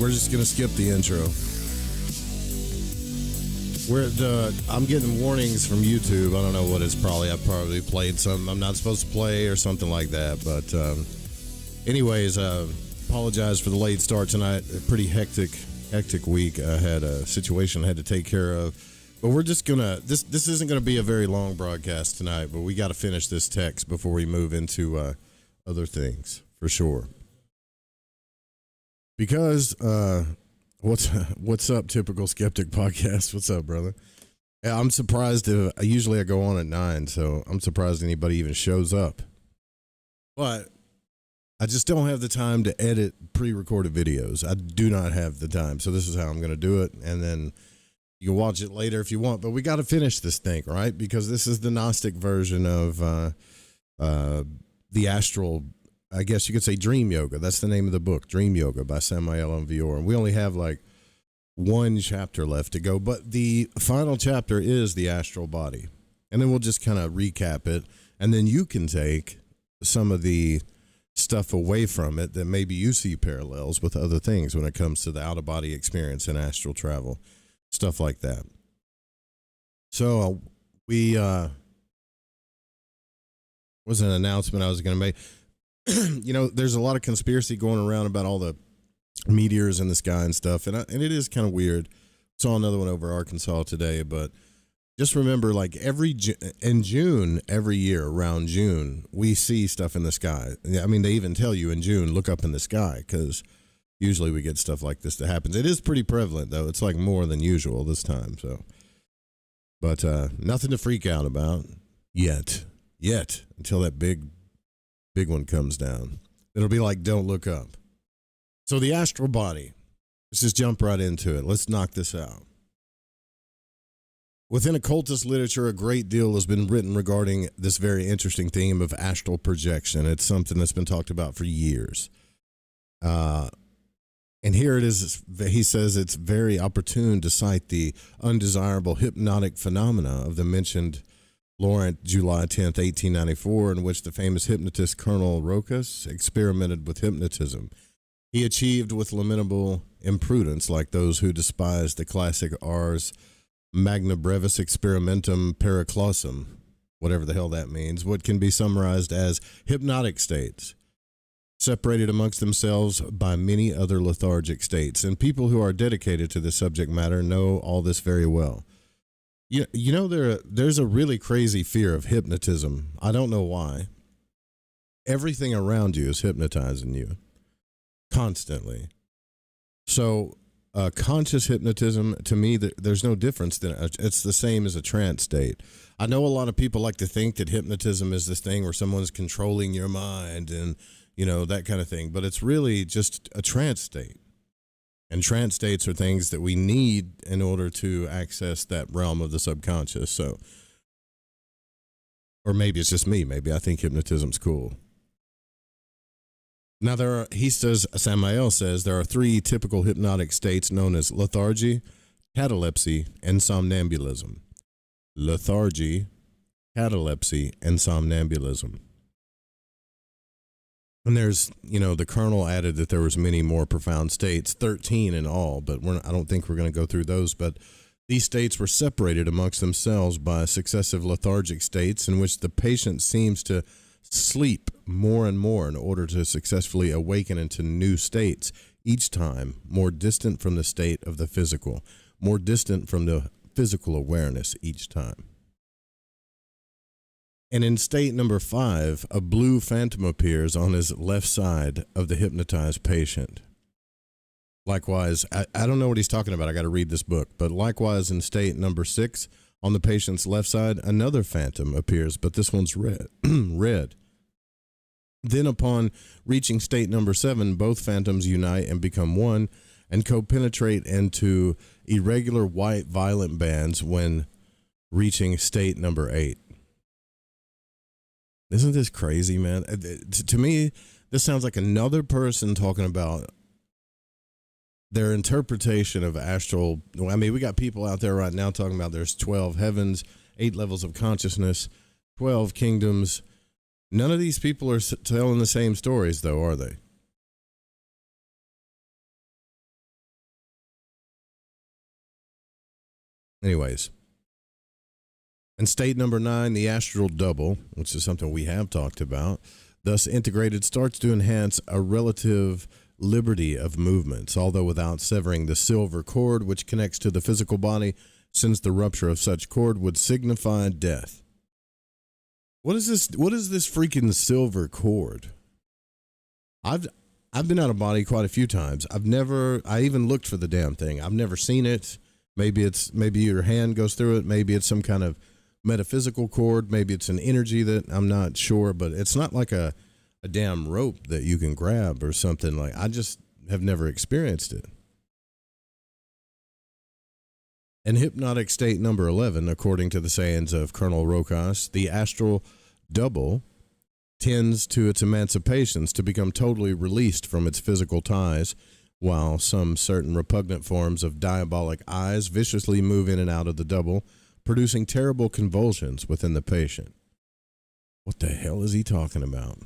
We're just gonna skip the intro. I'm getting warnings from YouTube. I don't know what it's probably. I probably played something I'm not supposed to play or something like that. But anyways, apologize for the late start tonight. A pretty hectic week. I had a situation I had to take care of. But we're just gonna this isn't gonna be a very long broadcast tonight. But we got to finish this text before we move into other things for sure. Because what's up, Typical Skeptic Podcast? What's up, brother? Yeah, I'm surprised. Usually I go on at 9, so I'm surprised anybody even shows up. But I just don't have the time to edit pre-recorded videos. I do not have the time, so this is how I'm going to do it, and then you can watch it later if you want. But we got to finish this thing, right? Because this is the Gnostic version of the astral. I guess you could say Dream Yoga. That's the name of the book, Dream Yoga by Samael and Vior. And we only have like one chapter left to go, but the final chapter is the astral body. And then we'll just kind of recap it. And then you can take some of the stuff away from it that maybe you see parallels with other things when it comes to the out-of-body experience and astral travel, stuff like that. So we was an announcement I was going to make. You know, there's a lot of conspiracy going around about all the meteors in the sky and stuff, and it is kind of weird. Saw another one over Arkansas today, but just remember, like in June, every year around June, we see stuff in the sky. I mean, they even tell you in June, look up in the sky, because usually we get stuff like this that happens. It is pretty prevalent, though. It's like more than usual this time. So, but nothing to freak out about yet, until that big one comes down. It'll be like, don't look up. So the astral body, let's just jump right into it. Let's knock this out. Within occultist literature, a great deal has been written regarding this very interesting theme of astral projection. It's something that's been talked about for years. And here it is. He says it's very opportune to cite the undesirable hypnotic phenomena of the mentioned Laurent, July 10th, 1894, in which the famous hypnotist Colonel Rochus experimented with hypnotism. He achieved with lamentable imprudence, like those who despise the classic Ars Magna Brevis Experimentum Paracelsusum, whatever the hell that means, what can be summarized as hypnotic states, separated amongst themselves by many other lethargic states. And people who are dedicated to the subject matter know all this very well. You know, there's a really crazy fear of hypnotism. I don't know why. Everything around you is hypnotizing you constantly. So conscious hypnotism, to me, there's no difference. It's the same as a trance state. I know a lot of people like to think that hypnotism is this thing where someone's controlling your mind and, you know, that kind of thing. But it's really just a trance state. And trance states are things that we need in order to access that realm of the subconscious. So, or maybe it's just me. Maybe I think hypnotism's cool. Now Samael says there are 3 typical hypnotic states known as lethargy, catalepsy, and somnambulism. Lethargy, catalepsy, and somnambulism. And there's, you know, the colonel added that there was many more profound states, 13 in all, but I don't think we're going to go through those. But these states were separated amongst themselves by successive lethargic states in which the patient seems to sleep more and more in order to successfully awaken into new states, each time more distant from the state of the physical, more distant from the physical awareness each time. And in state number 5, a blue phantom appears on his left side of the hypnotized patient. Likewise, I don't know what he's talking about. I got to read this book. But likewise, in state number 6, on the patient's left side, another phantom appears, but this one's red. red. Then upon reaching state number 7, both phantoms unite and become one and co-penetrate into irregular white violent bands when reaching state number 8. Isn't this crazy, man? To me, this sounds like another person talking about their interpretation of astral. I mean, we got people out there right now talking about there's 12 heavens, 8 levels of consciousness, 12 kingdoms. None of these people are telling the same stories, though, are they? Anyways, in state number 9, the astral double, which is something we have talked about, thus integrated, starts to enhance a relative liberty of movements, although without severing the silver cord which connects to the physical body, since the rupture of such cord would signify death. What is this? What is this freaking silver cord? I've been out of body quite a few times. I even looked for the damn thing. I've never seen it. Maybe your hand goes through it. Maybe it's some kind of metaphysical cord. Maybe it's an energy that I'm not sure, but it's not like a damn rope that you can grab or something. Like, I just have never experienced it. In hypnotic state number 11, according to the sayings of Colonel Rokas, the astral double tends to its emancipations to become totally released from its physical ties, while some certain repugnant forms of diabolic eyes viciously move in and out of the double, producing terrible convulsions within the patient. What the hell is he talking about?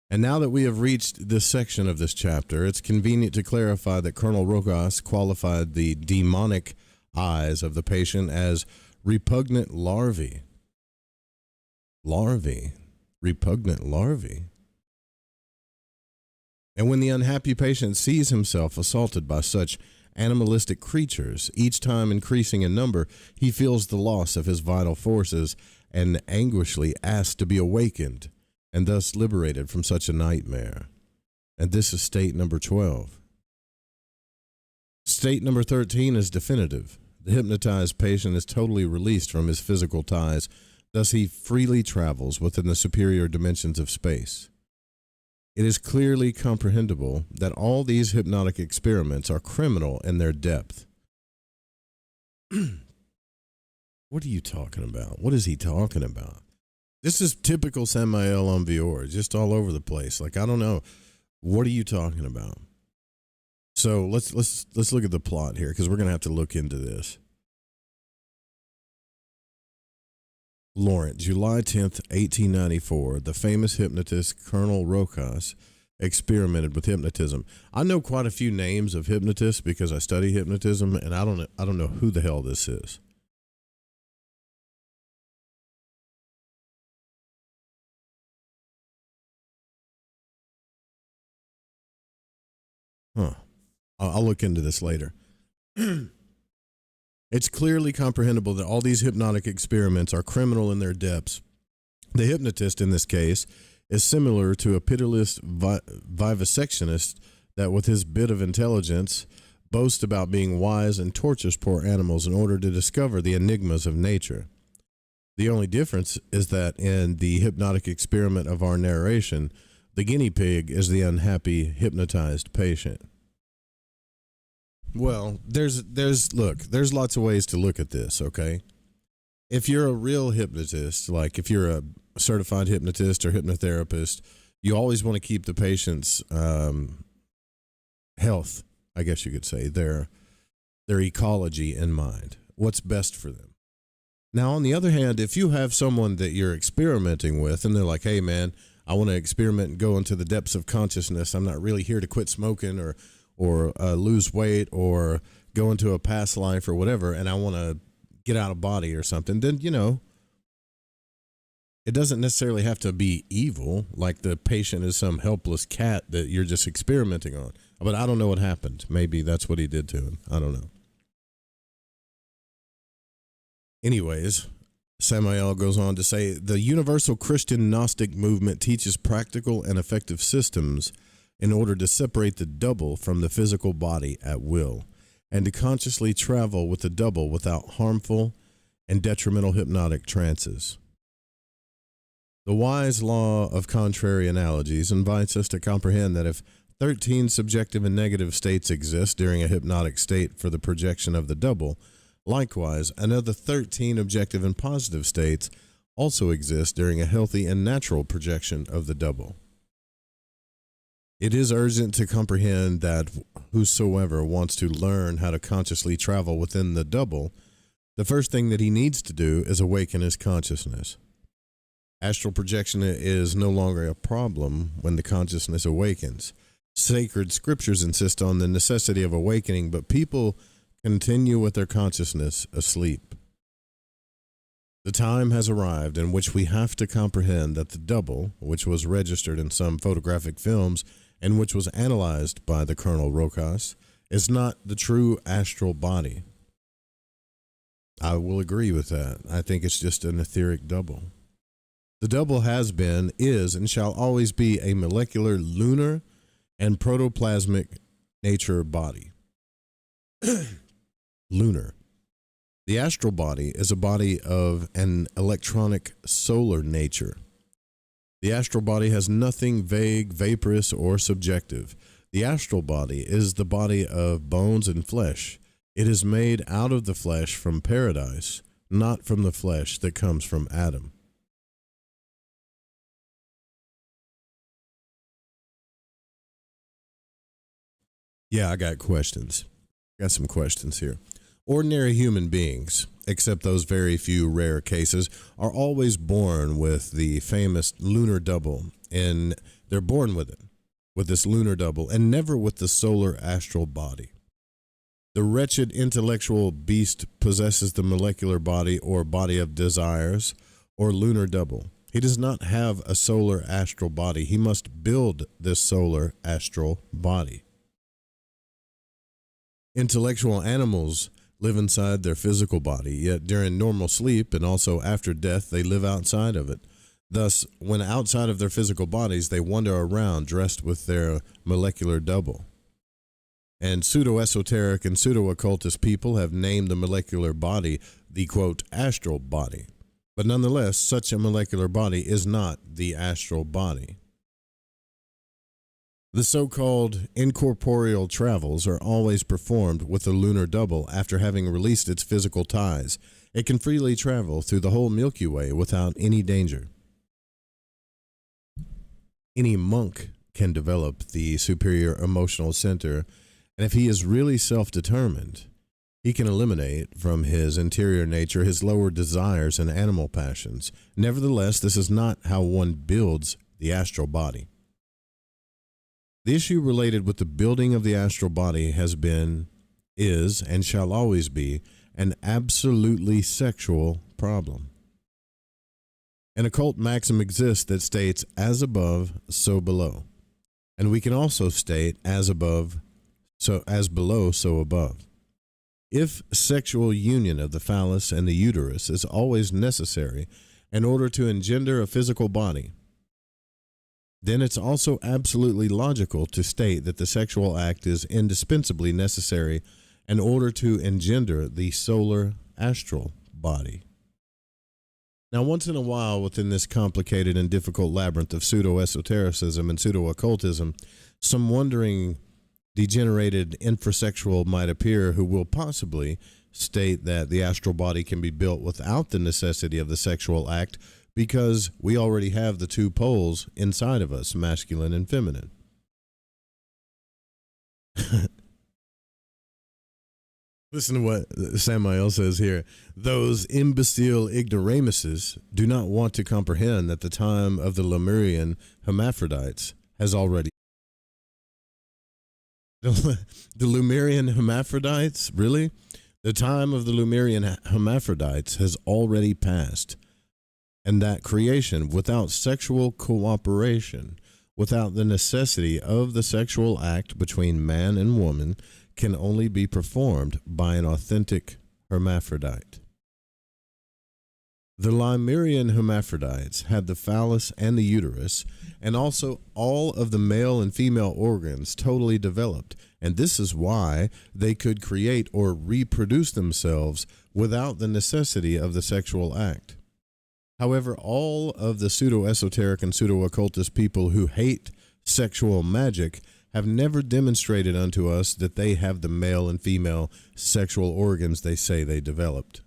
And now that we have reached this section of this chapter, it's convenient to clarify that Colonel Rokas qualified the demonic eyes of the patient as repugnant larvae. Repugnant larvae. And when the unhappy patient sees himself assaulted by such animalistic creatures, each time increasing in number, he feels the loss of his vital forces and anguishedly asks to be awakened and thus liberated from such a nightmare. And this is state number 12. State number 13 is definitive. The hypnotized patient is totally released from his physical ties, thus he freely travels within the superior dimensions of space. It is clearly comprehensible that all these hypnotic experiments are criminal in their depth. What are you talking about? What is he talking about? This is typical Samael on Vior, just all over the place. Like, I don't know. What are you talking about? So let's look at the plot here, because we're going to have to look into this. Lawrence, July 10th, 1894, the famous hypnotist Colonel Rokas experimented with hypnotism. I know quite a few names of hypnotists because I study hypnotism, and I don't know who the hell this is. Huh. I'll look into this later. It's clearly comprehensible that all these hypnotic experiments are criminal in their depths. The hypnotist, in this case, is similar to a pitiless vivisectionist that, with his bit of intelligence, boasts about being wise and tortures poor animals in order to discover the enigmas of nature. The only difference is that in the hypnotic experiment of our narration, the guinea pig is the unhappy, hypnotized patient. Well, there's lots of ways to look at this, okay? If you're a real hypnotist, like if you're a certified hypnotist or hypnotherapist, you always want to keep the patient's health, I guess you could say, their ecology in mind, what's best for them. Now, on the other hand, if you have someone that you're experimenting with and they're like, hey, man, I want to experiment and go into the depths of consciousness. I'm not really here to quit smoking or lose weight or go into a past life or whatever, and I want to get out of body or something, then, it doesn't necessarily have to be evil, like the patient is some helpless cat that you're just experimenting on. But I don't know what happened. Maybe that's what he did to him. I don't know. Anyways, Samael goes on to say, the universal Christian Gnostic movement teaches practical and effective systems in order to separate the double from the physical body at will, and to consciously travel with the double without harmful and detrimental hypnotic trances. The wise law of contrary analogies invites us to comprehend that if 13 subjective and negative states exist during a hypnotic state for the projection of the double, likewise, another 13 objective and positive states also exist during a healthy and natural projection of the double. It is urgent to comprehend that whosoever wants to learn how to consciously travel within the double, the first thing that he needs to do is awaken his consciousness. Astral projection is no longer a problem when the consciousness awakens. Sacred scriptures insist on the necessity of awakening, but people continue with their consciousness asleep. The time has arrived in which we have to comprehend that the double, which was registered in some photographic films and which was analyzed by the Colonel Rokas, is not the true astral body. I will agree with that. I think it's just an etheric double. The double has been, is, and shall always be a molecular, lunar, and protoplasmic nature body. Lunar. The astral body is a body of an electronic solar nature. The astral body has nothing vague, vaporous, or subjective. The astral body is the body of bones and flesh. It is made out of the flesh from paradise, not from the flesh that comes from Adam. Yeah, I got questions. Got some questions here. Ordinary human beings, except those very few rare cases, are always born with the famous lunar double, and they're born with it, with this lunar double, and never with the solar astral body. The wretched intellectual beast possesses the molecular body or body of desires or lunar double. He does not have a solar astral body. He must build this solar astral body. Intellectual animals live inside their physical body, yet during normal sleep and also after death, they live outside of it. Thus, when outside of their physical bodies, they wander around dressed with their molecular double. And pseudo-esoteric and pseudo-occultist people have named the molecular body the, quote, astral body. But nonetheless, such a molecular body is not the astral body. The so-called incorporeal travels are always performed with a lunar double after having released its physical ties. It can freely travel through the whole Milky Way without any danger. Any monk can develop the superior emotional center, and if he is really self-determined, he can eliminate from his interior nature his lower desires and animal passions. Nevertheless, this is not how one builds the astral body. The issue related with the building of the astral body has been, is, and shall always be an absolutely sexual problem. An occult maxim exists that states, as above, so below. And we can also state, as above, so as below, so above. If sexual union of the phallus and the uterus is always necessary in order to engender a physical body, then it's also absolutely logical to state that the sexual act is indispensably necessary in order to engender the solar astral body. Now, once in a while, within this complicated and difficult labyrinth of pseudo-esotericism and pseudo-occultism, some wandering, degenerated infrasexual might appear who will possibly state that the astral body can be built without the necessity of the sexual act, because we already have the two poles inside of us, masculine and feminine. Listen to what Samael says here. Those imbecile ignoramuses do not want to comprehend that the time of the Lemurian hermaphrodites has already. The Lemurian hermaphrodites? Really? The time of the Lemurian hermaphrodites has already passed. And that creation, without sexual cooperation, without the necessity of the sexual act between man and woman, can only be performed by an authentic hermaphrodite. The Lemurian hermaphrodites had the phallus and the uterus, and also all of the male and female organs totally developed, and this is why they could create or reproduce themselves without the necessity of the sexual act. However, all of the pseudo-esoteric and pseudo-occultist people who hate sexual magic have never demonstrated unto us that they have the male and female sexual organs they say they developed.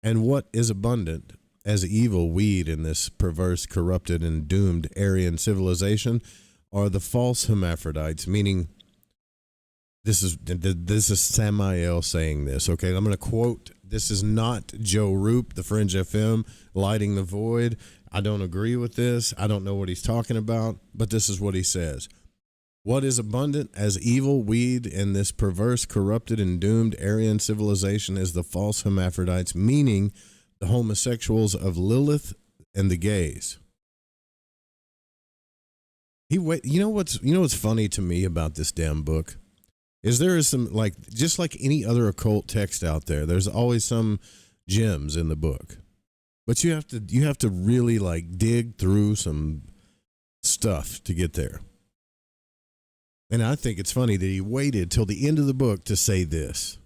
And what is abundant as evil weed in this perverse, corrupted, and doomed Aryan civilization are the false hermaphrodites, meaning this is Samael saying this, okay? I'm going to quote, this is not Joe Roop, the Fringe FM, lighting the void. I don't agree with this. I don't know what he's talking about, but this is what he says. What is abundant as evil weed in this perverse, corrupted, and doomed Aryan civilization is the false hermaphrodites, meaning the homosexuals of Lilith and the gays. You know what's funny to me about this damn book is there is some, like, just like any other occult text out there, there's always some gems in the book, but you have to really like dig through some stuff to get there. And I think it's funny that he waited till the end of the book to say this.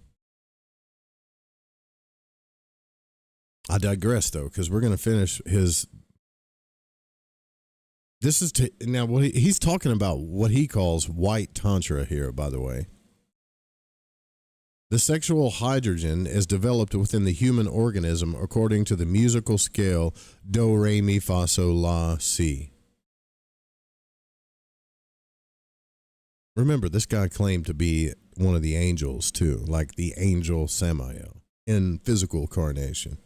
I digress, though, because we're going to finish his. This is now what he's talking about, what he calls white tantra here, by the way. The sexual hydrogen is developed within the human organism according to the musical scale do, re, mi, fa, sol, la, si. Remember, this guy claimed to be one of the angels, too, like the angel Samael in physical carnation.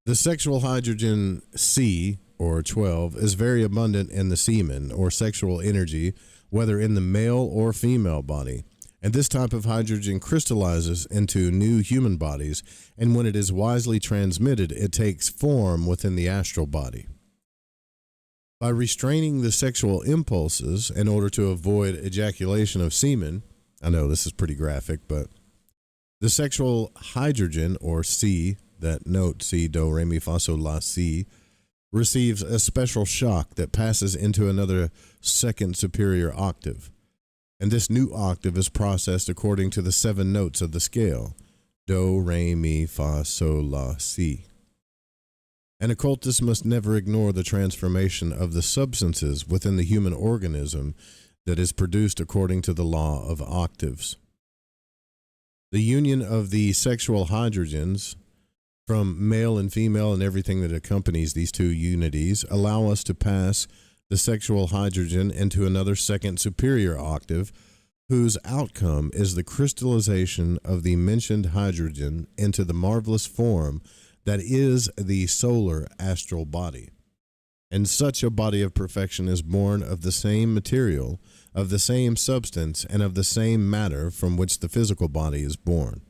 The sexual hydrogen C, or 12, is very abundant in the semen, or sexual energy, whether in the male or female body. And this type of hydrogen crystallizes into new human bodies, and when it is wisely transmitted, it takes form within the astral body. By restraining the sexual impulses in order to avoid ejaculation of semen, I know this is pretty graphic, but the sexual hydrogen, or C, that note C, do, re, mi, fa, sol, la, si, receives a special shock that passes into another second superior octave. And this new octave is processed according to the 7 notes of the scale, do, re, mi, fa, sol, la, si. An occultist must never ignore the transformation of the substances within the human organism that is produced according to the law of octaves. The union of the sexual hydrogens from male and female and everything that accompanies these two unities allow us to pass the sexual hydrogen into another second superior octave, whose outcome is the crystallization of the mentioned hydrogen into the marvelous form that is the solar astral body. And such a body of perfection is born of the same material, of the same substance, and of the same matter from which the physical body is born.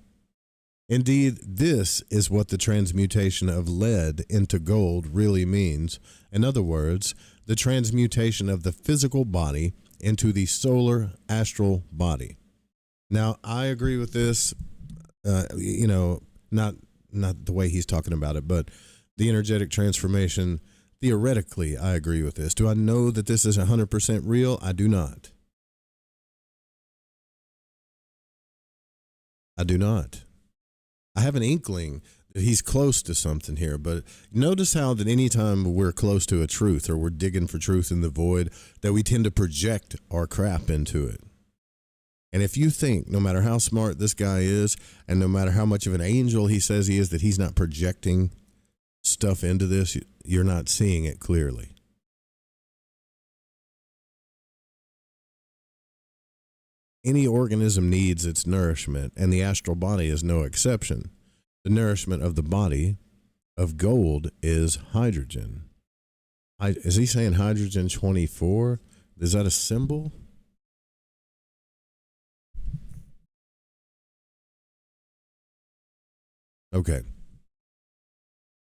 Indeed, this is what the transmutation of lead into gold really means. In other words, the transmutation of the physical body into the solar astral body. Now, I agree with this, not the way he's talking about it, but the energetic transformation, theoretically, I agree with this. Do I know that this is 100% real? I do not. I do not. I have an inkling that he's close to something here, but notice how that anytime we're close to a truth or we're digging for truth in the void, that we tend to project our crap into it. And if you think, no matter how smart this guy is, and no matter how much of an angel he says he is, that he's not projecting stuff into this, you're not seeing it clearly. Any organism needs its nourishment, and the astral body is no exception. The nourishment of the body of gold is hydrogen. Is he saying hydrogen 24? Is that a symbol? Okay.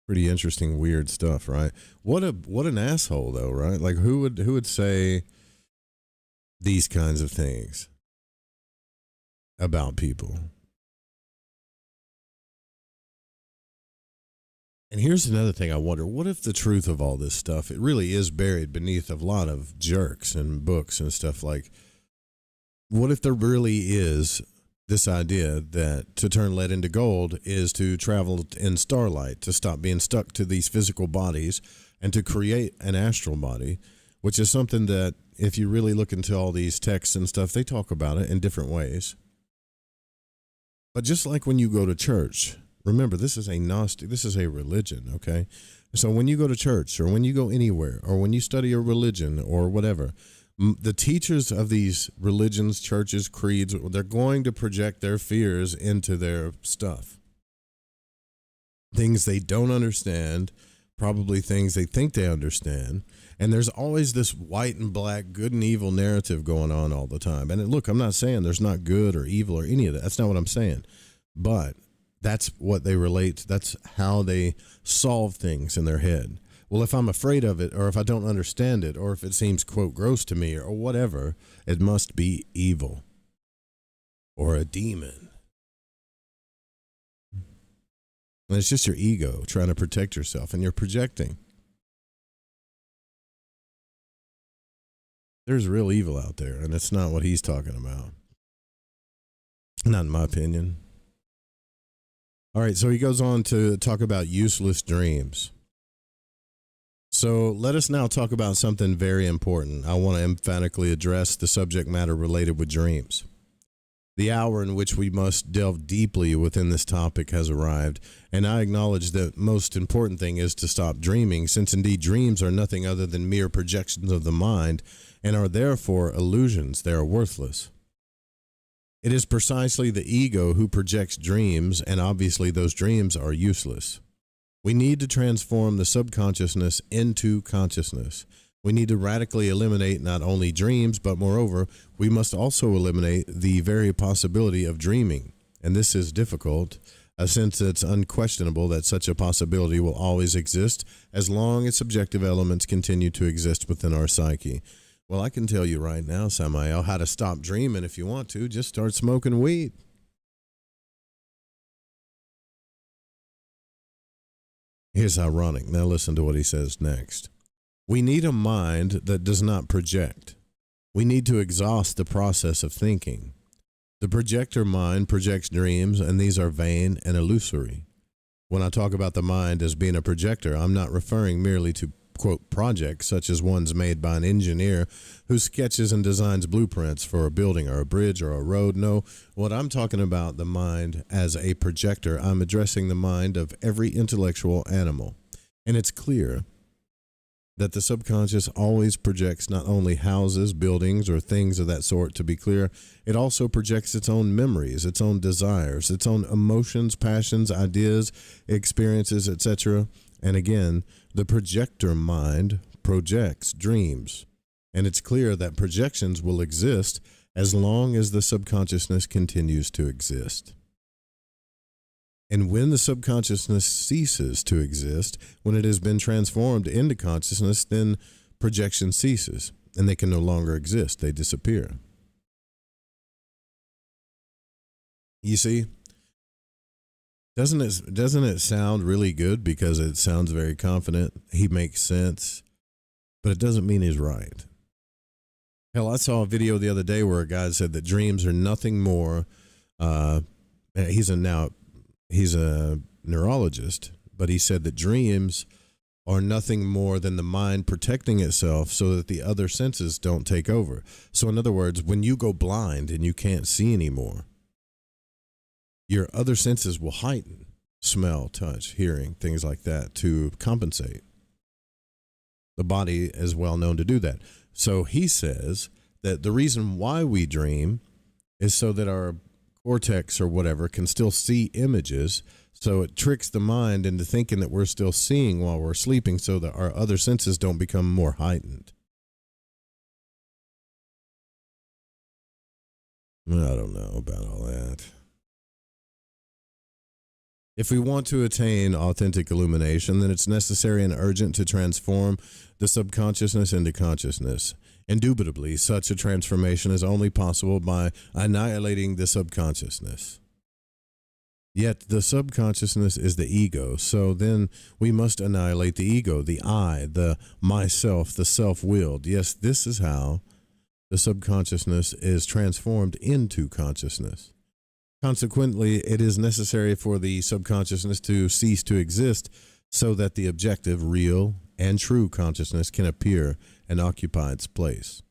Pretty interesting, weird stuff, right? What an asshole, though, right? Like, who would say these kinds of things about people? And here's another thing I wonder. What if the truth of all this stuff, it really is buried beneath a lot of jerks and books and stuff, like, what if there really is this idea that to turn lead into gold is to travel in starlight, to stop being stuck to these physical bodies and to create an astral body, which is something that if you really look into all these texts and stuff, they talk about it in different ways. But just like when you go to church, remember, this is a religion, okay? So when you go to church or when you go anywhere or when you study a religion or whatever, the teachers of these religions, churches, creeds, they're going to project their fears into their stuff. Things they don't understand, probably things they think they understand. And there's always this white and black, good and evil narrative going on all the time. And look, I'm not saying there's not good or evil or any of that. That's not what I'm saying. But that's what they relate to. That's how they solve things in their head. Well, if I'm afraid of it, or if I don't understand it, or if it seems, quote, gross to me, or whatever, it must be evil or a demon. And it's just your ego trying to protect yourself, and you're projecting. There's real evil out there, and it's not what he's talking about. Not in my opinion. All right, so he goes on to talk about useless dreams. So let us now talk about something very important. I want to emphatically address the subject matter related with dreams. The hour in which we must delve deeply within this topic has arrived, and I acknowledge that most important thing is to stop dreaming, since indeed dreams are nothing other than mere projections of the mind and are therefore illusions. They are worthless. It is precisely the ego who projects dreams, and obviously those dreams are useless. We need to transform the subconsciousness into consciousness. We need to radically eliminate not only dreams, but moreover, we must also eliminate the very possibility of dreaming. And this is difficult, since it's unquestionable that such a possibility will always exist as long as subjective elements continue to exist within our psyche. Well, I can tell you right now, Samael, how to stop dreaming if you want to. Just start smoking weed. Here's ironic. Now listen to what he says next. We need a mind that does not project. We need to exhaust the process of thinking. The projector mind projects dreams, and these are vain and illusory. When I talk about the mind as being a projector, I'm not referring merely to, quote, projects such as ones made by an engineer who sketches and designs blueprints for a building or a bridge or a road. No, what I'm talking about the mind as a projector, I'm addressing the mind of every intellectual animal. And it's clear that the subconscious always projects not only houses, buildings, or things of that sort, to be clear, it also projects its own memories, its own desires, its own emotions, passions, ideas, experiences, etc. And again, the projector mind projects dreams. And it's clear that projections will exist as long as the subconsciousness continues to exist. And when the subconsciousness ceases to exist, when it has been transformed into consciousness, then projection ceases, and they can no longer exist. They disappear. You see, doesn't it sound really good because it sounds very confident? He makes sense, but it doesn't mean he's right. Hell, I saw a video the other day where a guy said that dreams are nothing more. He's a neurologist, but he said that dreams are nothing more than the mind protecting itself so that the other senses don't take over. So in other words, when you go blind and you can't see anymore, your other senses will heighten, smell, touch, hearing, things like that, to compensate. The body is well known to do that. So he says that the reason why we dream is so that our cortex or whatever can still see images, so it tricks the mind into thinking that we're still seeing while we're sleeping so that our other senses don't become more heightened. I don't know about all that. If we want to attain authentic illumination, then it's necessary and urgent to transform the subconsciousness into consciousness. Indubitably, such a transformation is only possible by annihilating the subconsciousness. Yet the subconsciousness is the ego, so then we must annihilate the ego, the I, the myself, the self-willed. Yes, this is how the subconsciousness is transformed into consciousness. Consequently, it is necessary for the subconsciousness to cease to exist so that the objective, real, and true consciousness can appear and occupy its place.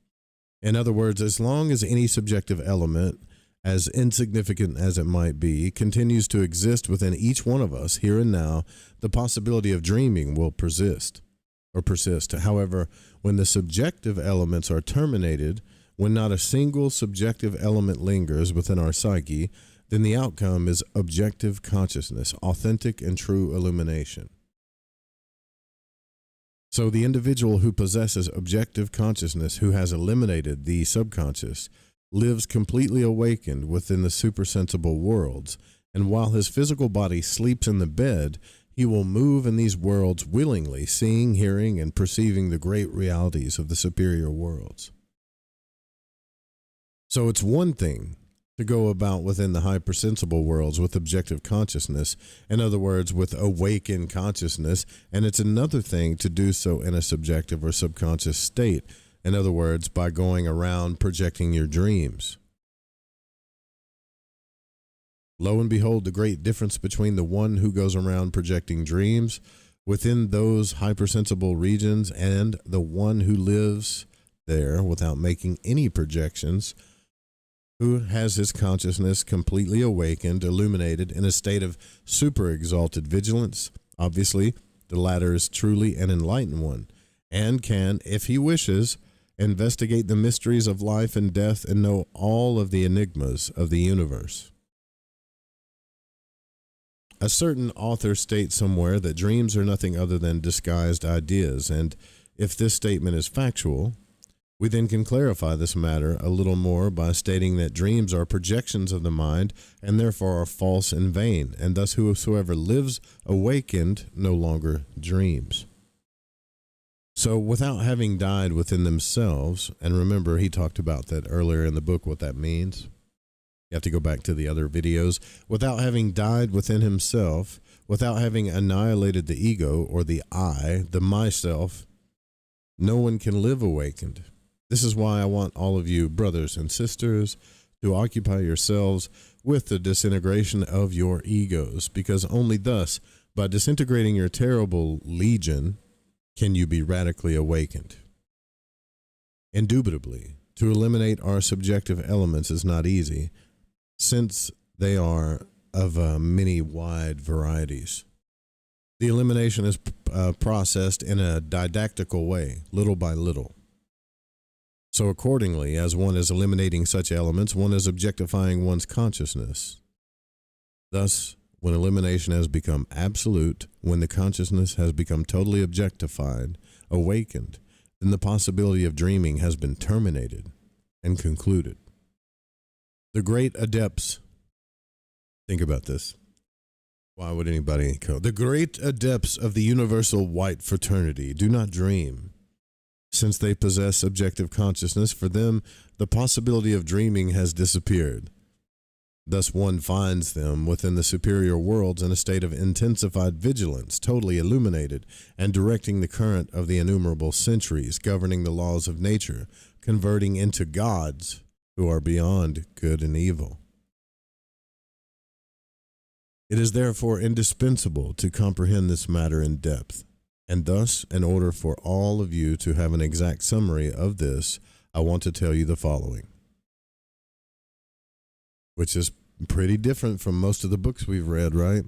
In other words, as long as any subjective element, as insignificant as it might be, continues to exist within each one of us here and now, the possibility of dreaming will persist. However, when the subjective elements are terminated, when not a single subjective element lingers within our psyche, then the outcome is objective consciousness, authentic and true illumination. So the individual who possesses objective consciousness, who has eliminated the subconscious, lives completely awakened within the supersensible worlds, and while his physical body sleeps in the bed, he will move in these worlds willingly, seeing, hearing, and perceiving the great realities of the superior worlds. So it's one thing to go about within the hypersensible worlds with objective consciousness, in other words, with awakened consciousness, and it's another thing to do so in a subjective or subconscious state, in other words, by going around projecting your dreams. Lo and behold, the great difference between the one who goes around projecting dreams within those hypersensible regions and the one who lives there without making any projections, who has his consciousness completely awakened, illuminated, in a state of super exalted vigilance. Obviously, the latter is truly an enlightened one, and can, if he wishes, investigate the mysteries of life and death and know all of the enigmas of the universe. A certain author states somewhere that dreams are nothing other than disguised ideas, and if this statement is factual, we then can clarify this matter a little more by stating that dreams are projections of the mind and therefore are false and vain, and thus whosoever lives awakened no longer dreams. So without having died within themselves, and remember he talked about that earlier in the book, what that means. You have to go back to the other videos. Without having died within himself, without having annihilated the ego or the I, the myself, no one can live awakened. This is why I want all of you brothers and sisters to occupy yourselves with the disintegration of your egos, because only thus, by disintegrating your terrible legion, can you be radically awakened. Indubitably, to eliminate our subjective elements is not easy, since they are of many wide varieties. The elimination is processed in a didactical way, little by little. So accordingly, as one is eliminating such elements, one is objectifying one's consciousness. Thus, when elimination has become absolute, when the consciousness has become totally objectified, awakened, then the possibility of dreaming has been terminated and concluded. The great adepts, think about this. Why would anybody go? The great adepts of the universal white fraternity do not dream. Since they possess objective consciousness, for them, the possibility of dreaming has disappeared. Thus one finds them within the superior worlds in a state of intensified vigilance, totally illuminated, and directing the current of the innumerable centuries, governing the laws of nature, converting into gods who are beyond good and evil. It is therefore indispensable to comprehend this matter in depth. And thus, in order for all of you to have an exact summary of this, I want to tell you the following, which is pretty different from most of the books we've read, right?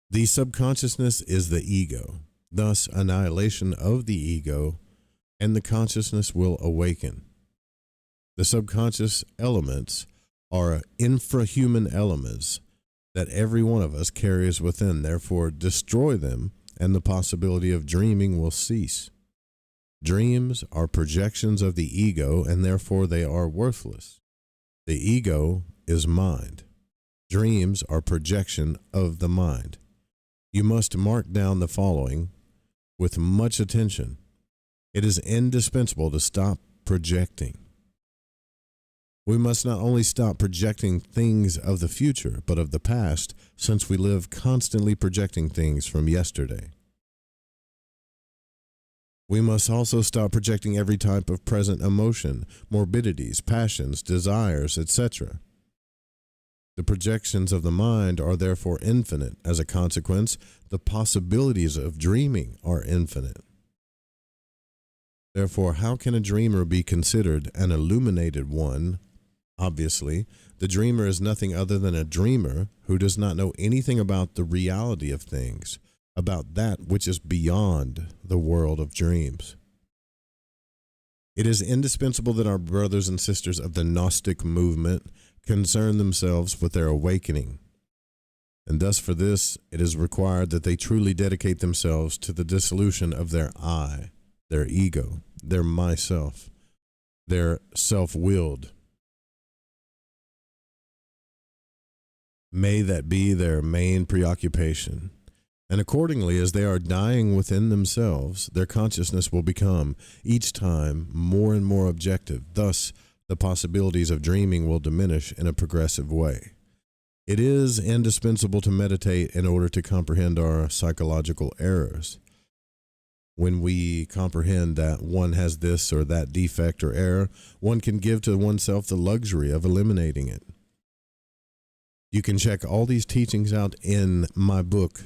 The subconsciousness is the ego. Thus, annihilation of the ego and the consciousness will awaken. The subconscious elements are infrahuman elements that every one of us carries within. Therefore, destroy them, and the possibility of dreaming will cease. Dreams are projections of the ego, and therefore they are worthless. The ego is mind. Dreams are projection of the mind. You must mark down the following with much attention. It is indispensable to stop projecting. We must not only stop projecting things of the future, but of the past, since we live constantly projecting things from yesterday. We must also stop projecting every type of present emotion, morbidities, passions, desires, etc. The projections of the mind are therefore infinite. As a consequence, the possibilities of dreaming are infinite. Therefore, how can a dreamer be considered an illuminated one? Obviously, the dreamer is nothing other than a dreamer who does not know anything about the reality of things, about that which is beyond the world of dreams. It is indispensable that our brothers and sisters of the Gnostic movement concern themselves with their awakening. And thus for this it is required that they truly dedicate themselves to the dissolution of their I, their ego, their myself, their self-willed. May that be their main preoccupation. And accordingly, as they are dying within themselves, their consciousness will become, each time, more and more objective. Thus, the possibilities of dreaming will diminish in a progressive way. It is indispensable to meditate in order to comprehend our psychological errors. When we comprehend that one has this or that defect or error, one can give to oneself the luxury of eliminating it. You can check all these teachings out in my book,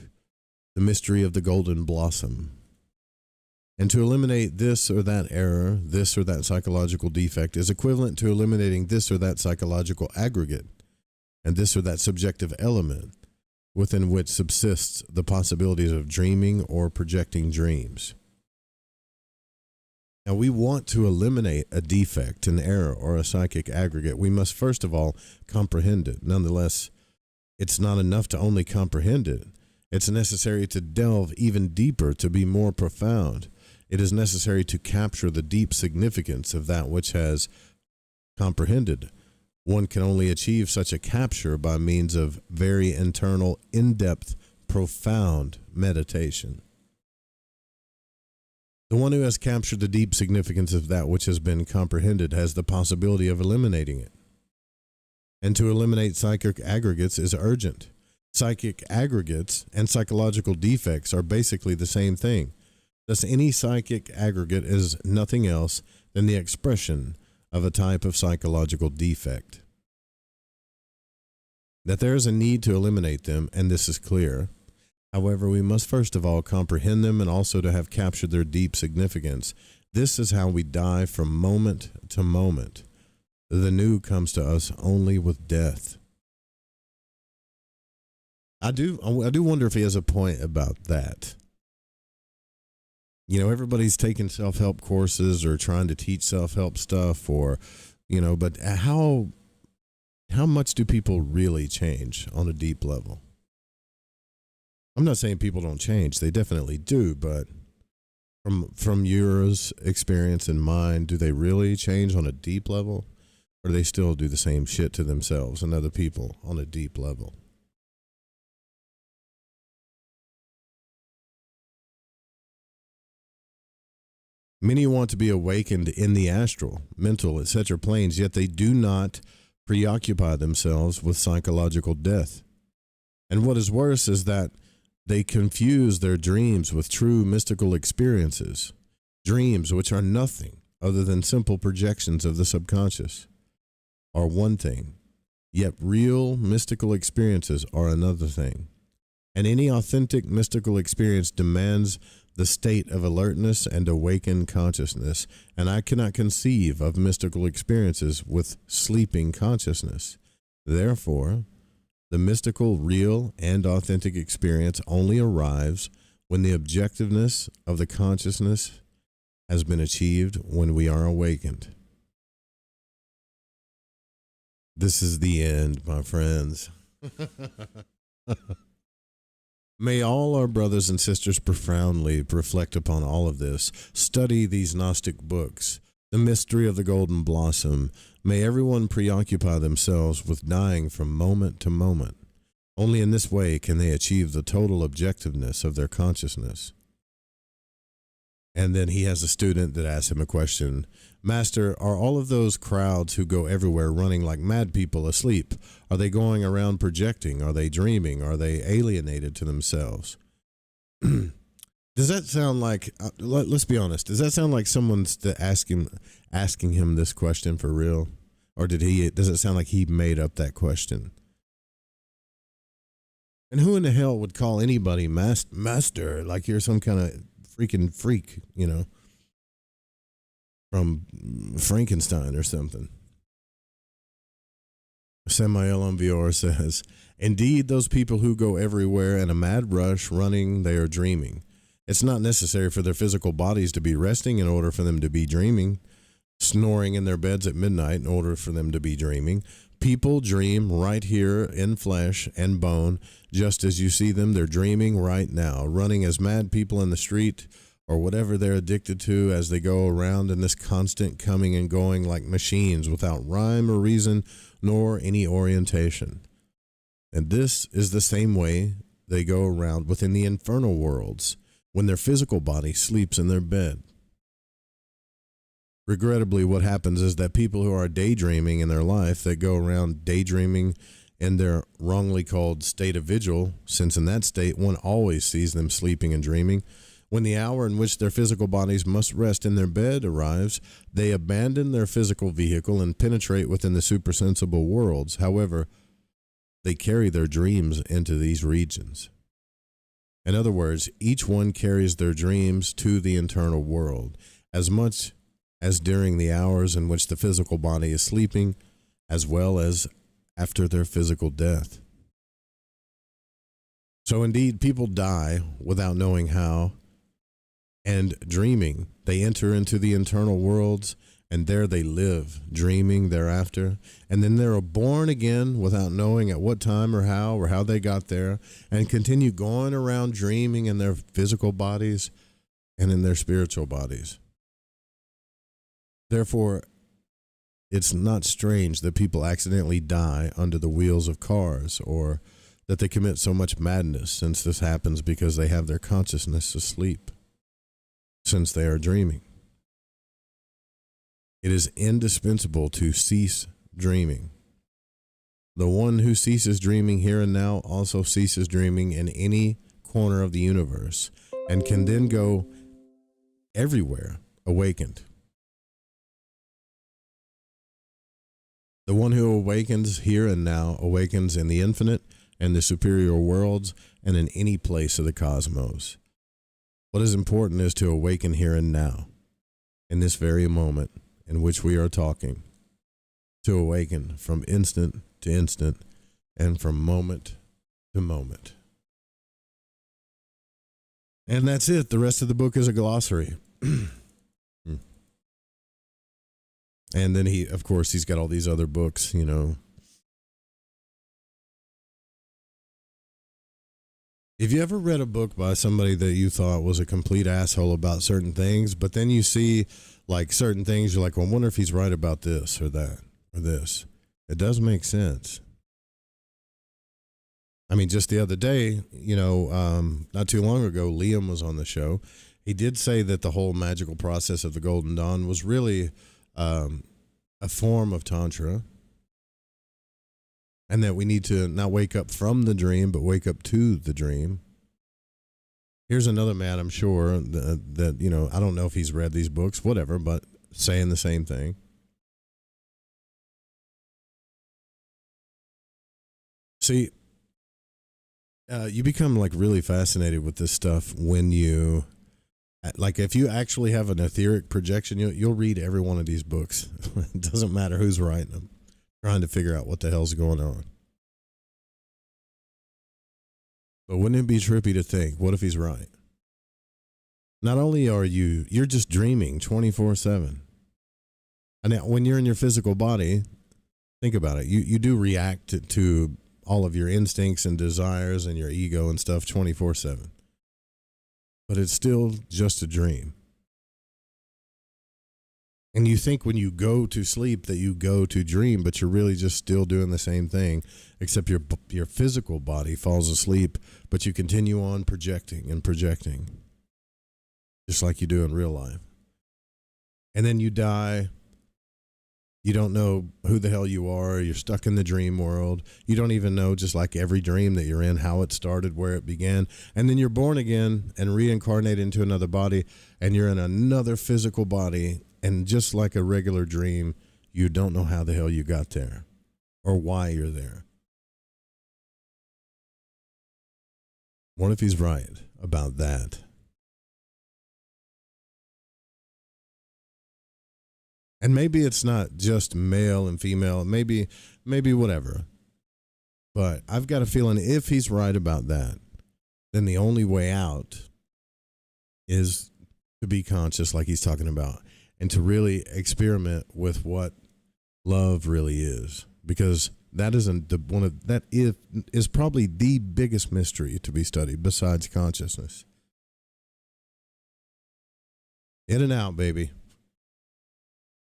The Mystery of the Golden Blossom. And to eliminate this or that error, this or that psychological defect, is equivalent to eliminating this or that psychological aggregate and this or that subjective element within which subsists the possibilities of dreaming or projecting dreams. Now, we want to eliminate a defect, an error, or a psychic aggregate. We must first of all comprehend it. Nonetheless, it's not enough to only comprehend it. It's necessary to delve even deeper, to be more profound. It is necessary to capture the deep significance of that which has comprehended. One can only achieve such a capture by means of very internal, in-depth, profound meditation. The one who has captured the deep significance of that which has been comprehended has the possibility of eliminating it. And to eliminate psychic aggregates is urgent. Psychic aggregates and psychological defects are basically the same thing. Thus, any psychic aggregate is nothing else than the expression of a type of psychological defect. That there is a need to eliminate them, and this is clear. However, we must first of all comprehend them and also to have captured their deep significance. This is how we die from moment to moment. The new comes to us only with death. I do wonder if he has a point about that. You know, everybody's taking self-help courses or trying to teach self-help stuff, or, you know, but how much do people really change on a deep level? I'm not saying people don't change. They definitely do, but from your experience and mine, do they really change on a deep level? Or do they still do the same shit to themselves and other people on a deep level? Many want to be awakened in the astral, mental, etc. planes, yet they do not preoccupy themselves with psychological death. And what is worse is that they confuse their dreams with true mystical experiences, dreams which are nothing other than simple projections of the subconscious, are one thing, yet real mystical experiences are another thing. And any authentic mystical experience demands the state of alertness and awakened consciousness, and I cannot conceive of mystical experiences with sleeping consciousness. Therefore, the mystical, real, and authentic experience only arrives when the objectiveness of the consciousness has been achieved, when we are awakened. This is the end, my friends. May all our brothers and sisters profoundly reflect upon all of this. Study these Gnostic books, The Mystery of the Golden Blossom. May everyone preoccupy themselves with dying from moment to moment. Only in this way can they achieve the total objectiveness of their consciousness. And then he has a student that asks him a question. Master, are all of those crowds who go everywhere running like mad people asleep? Are they going around projecting? Are they dreaming? Are they alienated to themselves? Does that sound like, let's be honest, does that sound like someone's asking him this question for real? Or does it sound like he made up that question? And who in the hell would call anybody master, like you're some kind of freaking freak, you know, from Frankenstein or something? Samael Envior says, indeed, those people who go everywhere in a mad rush running, they are dreaming. It's not necessary for their physical bodies to be resting in order for them to be dreaming, snoring in their beds at midnight in order for them to be dreaming, People dream right here in flesh and bone, just as you see them. They're dreaming right now, running as mad people in the street or whatever they're addicted to as they go around in this constant coming and going like machines without rhyme or reason nor any orientation. And this is the same way they go around within the infernal worlds when their physical body sleeps in their bed. Regrettably, what happens is that people who are daydreaming in their life, that go around daydreaming in their wrongly called state of vigil, since in that state one always sees them sleeping and dreaming, when the hour in which their physical bodies must rest in their bed arrives, they abandon their physical vehicle and penetrate within the supersensible worlds. However, they carry their dreams into these regions. In other words, each one carries their dreams to the internal world, as much as during the hours in which the physical body is sleeping, as well as after their physical death. So indeed, people die without knowing how, and dreaming, they enter into the internal worlds, and there they live, dreaming thereafter, and then they're born again without knowing at what time or how they got there, and continue going around dreaming in their physical bodies and in their spiritual bodies. Therefore, it's not strange that people accidentally die under the wheels of cars, or that they commit so much madness, since this happens because they have their consciousness asleep, since they are dreaming. It is indispensable to cease dreaming. The one who ceases dreaming here and now also ceases dreaming in any corner of the universe, and can then go everywhere awakened. The one who awakens here and now awakens in the infinite and the superior worlds and in any place of the cosmos. What is important is to awaken here and now, in this very moment in which we are talking, to awaken from instant to instant and from moment to moment. And that's it. The rest of the book is a glossary. And then of course, he's got all these other books, you know. Have you ever read a book by somebody that you thought was a complete asshole about certain things, but then you see like certain things, you're like, well, I wonder if he's right about this or that or this. It does make sense. I mean, just the other day, you know, not too long ago, Liam was on the show. He did say that the whole magical process of the Golden Dawn was really a form of Tantra, and that we need to not wake up from the dream, but wake up to the dream. Here's another man, I'm sure, that, you know, I don't know if he's read these books, whatever, but saying the same thing. See, you become like really fascinated with this stuff when you, like, if you actually have an etheric projection, you'll read every one of these books. It doesn't matter who's writing them, trying to figure out what the hell's going on. But wouldn't it be trippy to think, what if he's right? Not only are you're just dreaming 24/7. And now when you're in your physical body, think about it. You do react to all of your instincts and desires and your ego and stuff 24/7. But it's still just a dream. And you think when you go to sleep that you go to dream, but you're really just still doing the same thing, except your physical body falls asleep, but you continue on projecting and projecting, just like you do in real life. And then you die. You don't know who the hell you are. You're stuck in the dream world. You don't even know, just like every dream that you're in, how it started, where it began. And then you're born again and reincarnated into another body, and you're in another physical body. And just like a regular dream, you don't know how the hell you got there or why you're there. What if he's right about that? And maybe it's not just male and female, maybe whatever. But I've got a feeling if he's right about that, then the only way out is to be conscious, like he's talking about, and to really experiment with what love really is. because that isn't the one of that is probably the biggest mystery to be studied besides consciousness. In and out, baby.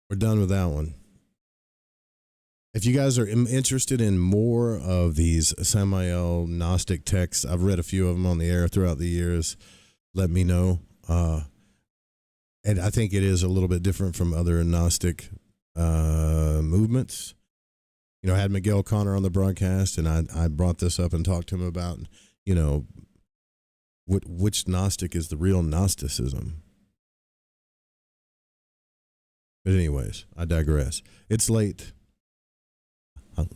We're done with that one. If you guys are interested in more of these Samael Gnostic texts, I've read a few of them on the air throughout the years. Let me know. And I think it is a little bit different from other Gnostic movements. You know, I had Miguel Connor on the broadcast, and I brought this up and talked to him about, you know, which Gnostic is the real Gnosticism. But anyways, I digress. It's late.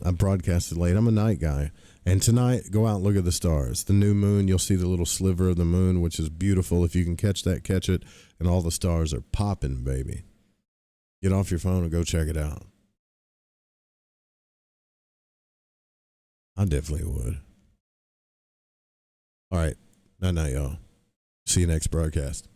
I'm broadcasted late. I'm a night guy. And tonight, go out and look at the stars. The new moon, you'll see the little sliver of the moon, which is beautiful. If you can catch that, catch it. And all the stars are popping, baby. Get off your phone and go check it out. I definitely would. All right. Night, y'all. See you next broadcast.